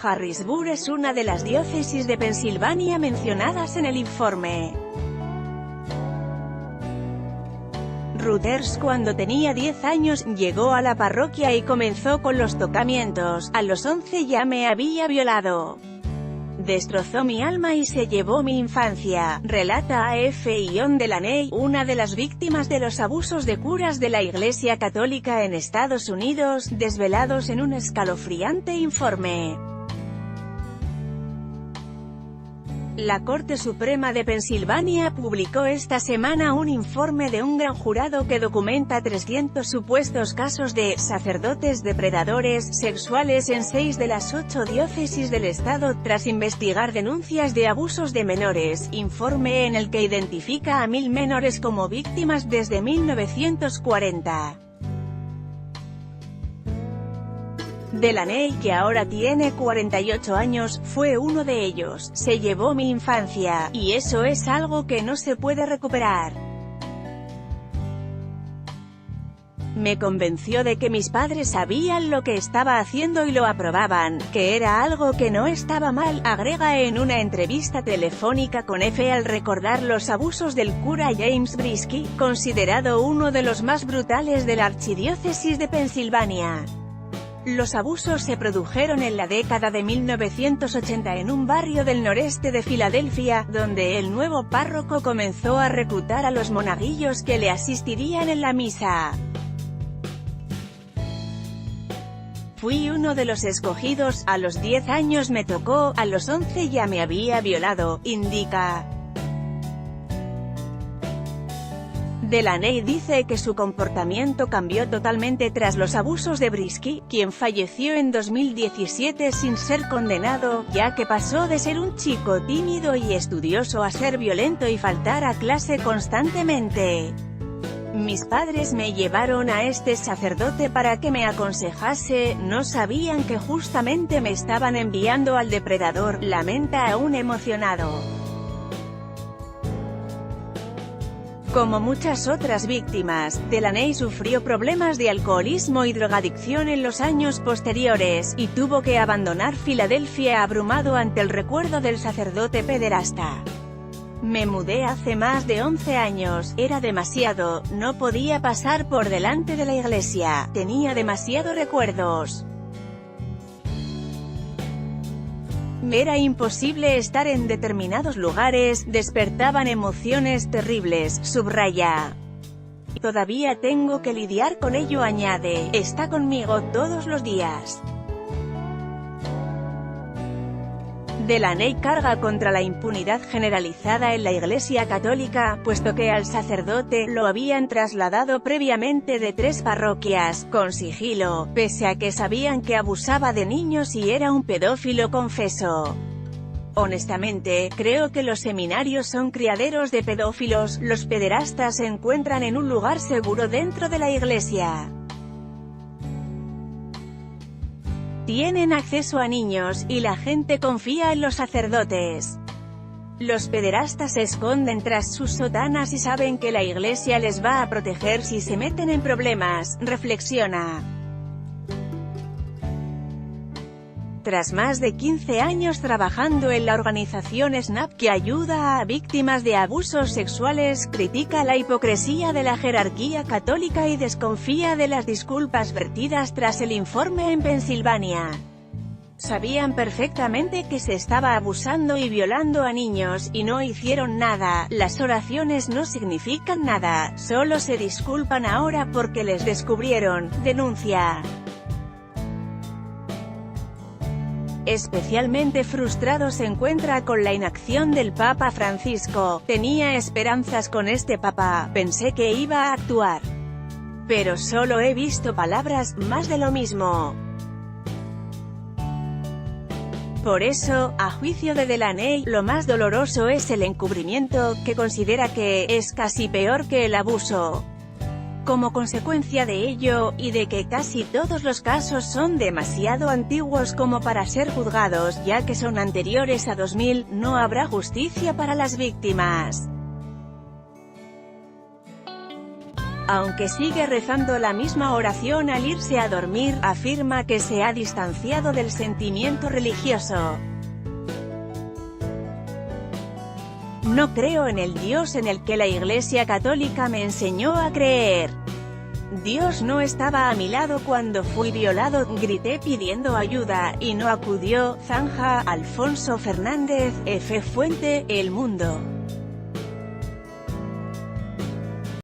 Harrisburg es una de las diócesis de Pensilvania mencionadas en el informe. Rutgers, cuando tenía 10 años, llegó a la parroquia y comenzó con los tocamientos. A los 11 ya me había violado. Destrozó mi alma y se llevó mi infancia, relata a Fionn Delaney, una de las víctimas de los abusos de curas de la Iglesia Católica en Estados Unidos, desvelados en un escalofriante informe. La Corte Suprema de Pensilvania publicó esta semana un informe de un gran jurado que documenta 300 supuestos casos de sacerdotes depredadores sexuales en 6 de las 8 diócesis del estado, tras investigar denuncias de abusos de menores, informe en el que identifica a 1000 menores como víctimas desde 1940. Delaney, que ahora tiene 48 años, fue uno de ellos. Se llevó mi infancia, y eso es algo que no se puede recuperar. Me convenció de que mis padres sabían lo que estaba haciendo y lo aprobaban, que era algo que no estaba mal, agrega en una entrevista telefónica con EFE al recordar los abusos del cura James Brisky, considerado uno de los más brutales de la archidiócesis de Pensilvania. Los abusos se produjeron en la década de 1980 en un barrio del noreste de Filadelfia, donde el nuevo párroco comenzó a reclutar a los monaguillos que le asistirían en la misa. Fui uno de los escogidos, a los 10 años me tocó, a los 11 ya me había violado, indica. Delaney dice que su comportamiento cambió totalmente tras los abusos de Brisky, quien falleció en 2017 sin ser condenado, ya que pasó de ser un chico tímido y estudioso a ser violento y faltar a clase constantemente. Mis padres me llevaron a este sacerdote para que me aconsejase, no sabían que justamente me estaban enviando al depredador, lamenta aún emocionado. Como muchas otras víctimas, Delaney sufrió problemas de alcoholismo y drogadicción en los años posteriores, y tuvo que abandonar Filadelfia abrumado ante el recuerdo del sacerdote pederasta. Me mudé hace más de 11 años, era demasiado, no podía pasar por delante de la iglesia, tenía demasiados recuerdos. Me era imposible estar en determinados lugares, despertaban emociones terribles, subraya. Todavía tengo que lidiar con ello, añade, está conmigo todos los días. Delaney carga contra la impunidad generalizada en la Iglesia Católica, puesto que al sacerdote lo habían trasladado previamente de 3 parroquias, con sigilo, pese a que sabían que abusaba de niños y era un pedófilo confeso. Honestamente, creo que los seminarios son criaderos de pedófilos, los pederastas se encuentran en un lugar seguro dentro de la Iglesia. Tienen acceso a niños, y la gente confía en los sacerdotes. Los pederastas se esconden tras sus sotanas y saben que la Iglesia les va a proteger si se meten en problemas, reflexiona. Tras más de 15 años trabajando en la organización SNAP que ayuda a víctimas de abusos sexuales, critica la hipocresía de la jerarquía católica y desconfía de las disculpas vertidas tras el informe en Pensilvania. Sabían perfectamente que se estaba abusando y violando a niños, y no hicieron nada. Las oraciones no significan nada, solo se disculpan ahora porque les descubrieron, denuncia. Especialmente frustrado se encuentra con la inacción del Papa Francisco. Tenía esperanzas con este Papa, pensé que iba a actuar. Pero solo he visto palabras, más de lo mismo. Por eso, a juicio de Delaney, lo más doloroso es el encubrimiento, que considera que es casi peor que el abuso. Como consecuencia de ello, y de que casi todos los casos son demasiado antiguos como para ser juzgados, ya que son anteriores a 2000, no habrá justicia para las víctimas. Aunque sigue rezando la misma oración al irse a dormir, afirma que se ha distanciado del sentimiento religioso. No creo en el Dios en el que la Iglesia Católica me enseñó a creer. Dios no estaba a mi lado cuando fui violado, grité pidiendo ayuda, y no acudió. Zanja, Alfonso Fernández, F. Fuente, El Mundo.